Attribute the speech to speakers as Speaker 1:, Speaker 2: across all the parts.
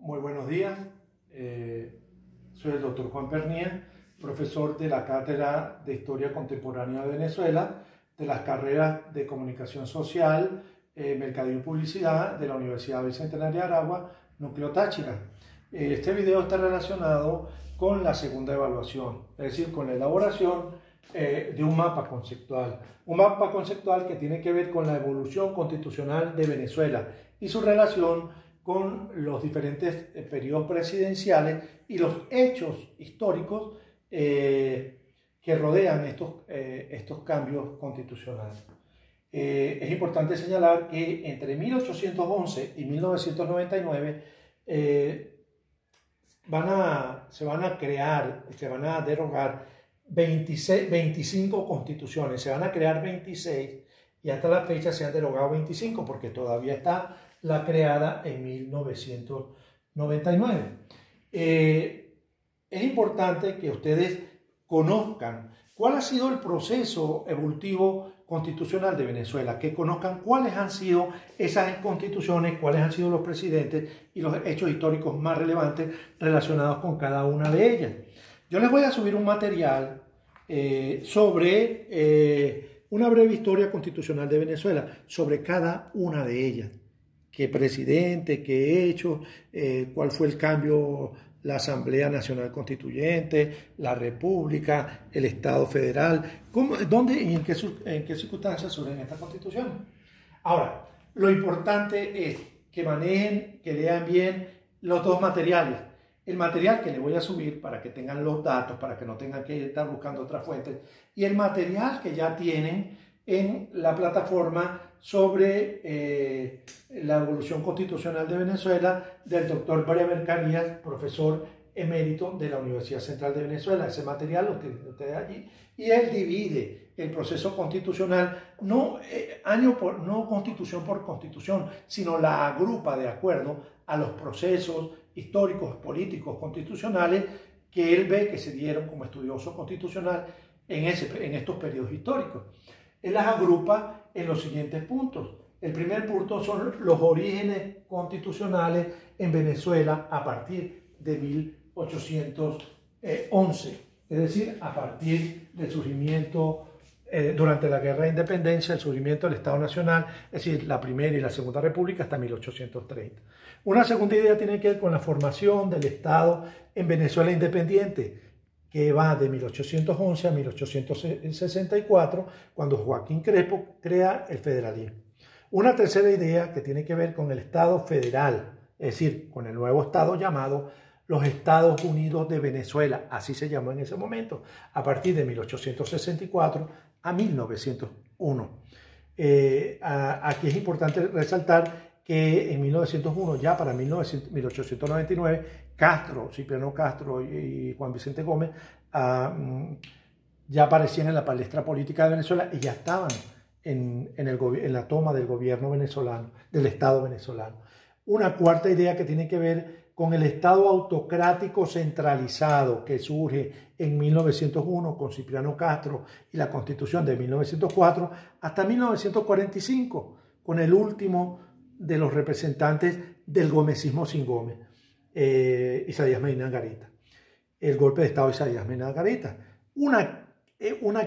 Speaker 1: Muy buenos días, soy el doctor Juan Pernía, profesor de la Cátedra de Historia Contemporánea de Venezuela, de las carreras de Comunicación Social, Mercadeo y Publicidad de la Universidad Bicentenaria de Aragua, Núcleo Táchira. Este video está relacionado con la segunda evaluación, es decir, con la elaboración de un mapa conceptual. Un mapa conceptual que tiene que ver con la evolución constitucional de Venezuela y su relación con los diferentes periodos presidenciales y los hechos históricos que rodean estos cambios constitucionales. Es importante señalar que entre 1811 y 1999 se van a derogar 25 constituciones, se van a crear 26 y hasta la fecha se han derogado 25 porque todavía está la creada en 1999. Es importante que ustedes conozcan cuál ha sido el proceso evolutivo constitucional de Venezuela, que conozcan cuáles han sido esas constituciones, cuáles han sido los presidentes y los hechos históricos más relevantes relacionados con cada una de ellas. Yo les voy a subir un material sobre una breve historia constitucional de Venezuela, sobre cada una de ellas. ¿Qué presidente, qué hecho, cuál fue el cambio, la Asamblea Nacional Constituyente, la República, el Estado Federal, dónde y en qué circunstancias surgen estas constituciones? Ahora, lo importante es que manejen, que lean bien los dos materiales. El material que les voy a subir para que tengan los datos, para que no tengan que estar buscando otras fuentes, y el material que ya tienen en la plataforma sobre la evolución constitucional de Venezuela del doctor Bremer Carías, profesor emérito de la Universidad Central de Venezuela. Ese material lo tienen ustedes allí. Y él divide el proceso constitucional, no constitución por constitución, sino la agrupa de acuerdo a los procesos históricos, políticos, constitucionales que él ve que se dieron como estudioso constitucional en estos periodos históricos. Él las agrupa en los siguientes puntos. El primer punto son los orígenes constitucionales en Venezuela a partir de 1811, es decir, a partir del surgimiento durante la Guerra de Independencia, el surgimiento del Estado Nacional, es decir, la Primera y la Segunda República hasta 1830. Una segunda idea tiene que ver con la formación del Estado en Venezuela independiente, que va de 1811 a 1864, cuando Joaquín Crespo crea el federalismo. Una tercera idea que tiene que ver con el Estado federal, es decir, con el nuevo Estado llamado los Estados Unidos de Venezuela, así se llamó en ese momento, a partir de 1864 a 1901. Aquí es importante resaltar que en 1901, ya para 1899, Cipriano Castro y Juan Vicente Gómez ya aparecían en la palestra política de Venezuela y ya estaban en la toma del gobierno venezolano, del Estado venezolano. Una cuarta idea que tiene que ver con el Estado autocrático centralizado que surge en 1901 con Cipriano Castro y la Constitución de 1904 hasta 1945 con el último de los representantes del gomecismo sin Gómez, Isaías Medina Angarita, el golpe de Estado de Isaías Medina Angarita. Una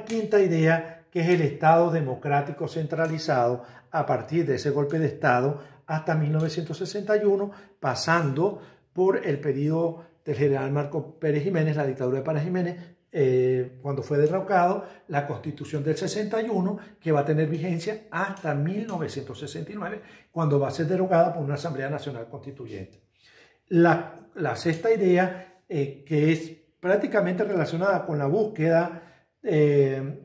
Speaker 1: quinta idea que es el Estado democrático centralizado a partir de ese golpe de Estado hasta 1961, pasando por el periodo del general Marcos Pérez Jiménez, la dictadura de Pérez Jiménez, cuando fue derrocado, la Constitución del 61, que va a tener vigencia hasta 1969, cuando va a ser derogada por una Asamblea Nacional Constituyente. La sexta idea, que es prácticamente relacionada con la búsqueda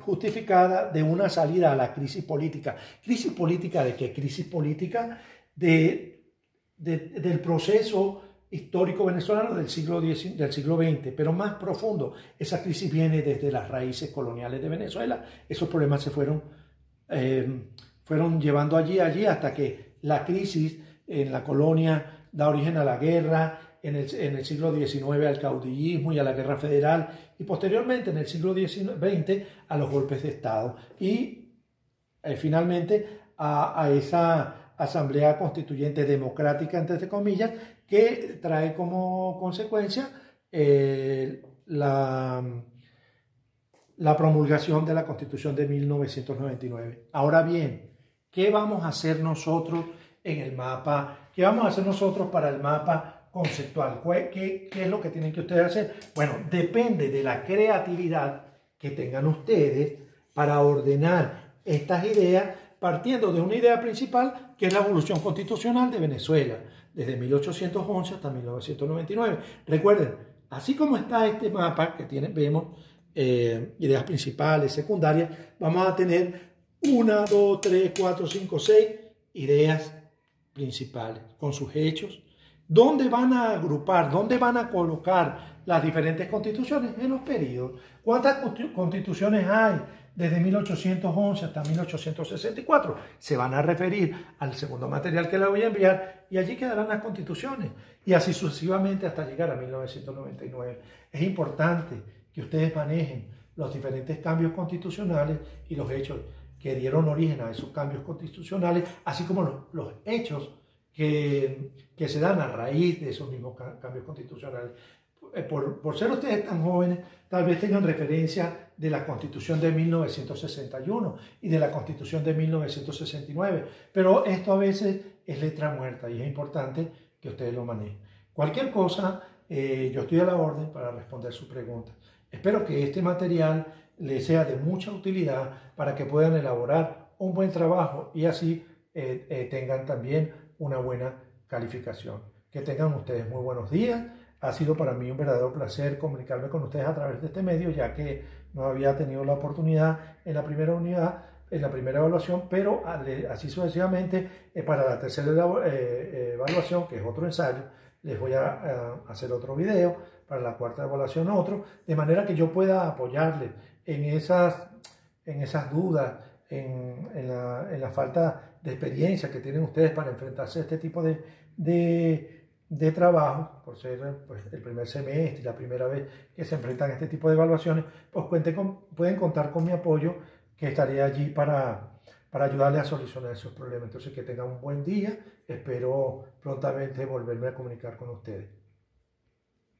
Speaker 1: justificada de una salida a la crisis política. ¿Crisis política de qué? Crisis política del proceso histórico venezolano del siglo XX, pero más profundo. Esa crisis viene desde las raíces coloniales de Venezuela. Esos problemas se fueron llevando allí hasta que la crisis en la colonia da origen a la guerra, en el siglo XIX al caudillismo y a la guerra federal, y posteriormente en el siglo XX a los golpes de Estado, y finalmente a esa asamblea constituyente democrática, entre comillas, que trae como consecuencia la promulgación de la Constitución de 1999. Ahora bien, ¿qué vamos a hacer nosotros en el mapa? ¿Qué vamos a hacer nosotros para el mapa conceptual? ¿Qué es lo que tienen que ustedes hacer? Bueno, depende de la creatividad que tengan ustedes para ordenar estas ideas, partiendo de una idea principal, que es la evolución constitucional de Venezuela, desde 1811 hasta 1999. Recuerden, así como está este mapa que vemos ideas principales, secundarias, vamos a tener 1, 2, 3, 4, 5, 6 ideas principales con sus hechos. ¿Dónde van a agrupar, dónde van a colocar las diferentes constituciones? En los periodos. ¿Cuántas constituciones hay desde 1811 hasta 1864? Se van a referir al segundo material que les voy a enviar y allí quedarán las constituciones. Y así sucesivamente hasta llegar a 1999. Es importante que ustedes manejen los diferentes cambios constitucionales y los hechos que dieron origen a esos cambios constitucionales, así como los hechos que se dan a raíz de esos mismos cambios constitucionales. Por ser ustedes tan jóvenes, tal vez tengan referencia de la Constitución de 1961 y de la Constitución de 1969, pero esto a veces es letra muerta y es importante que ustedes lo manejen. Cualquier cosa, yo estoy a la orden para responder sus preguntas. Espero que este material les sea de mucha utilidad para que puedan elaborar un buen trabajo y así tengan también una buena calificación. Que tengan ustedes muy buenos días. Ha sido para mí un verdadero placer comunicarme con ustedes a través de este medio, ya que no había tenido la oportunidad en la primera unidad, en la primera evaluación, pero así sucesivamente para la tercera evaluación, que es otro ensayo, les voy a hacer otro video, para la cuarta evaluación otro, de manera que yo pueda apoyarles en esas dudas, en la falta de experiencia que tienen ustedes para enfrentarse a este tipo de trabajo, por ser pues, el primer semestre y la primera vez que se enfrentan a este tipo de evaluaciones, pues pueden contar con mi apoyo, que estaré allí para ayudarles a solucionar esos problemas. Entonces, que tengan un buen día. Espero prontamente volverme a comunicar con ustedes.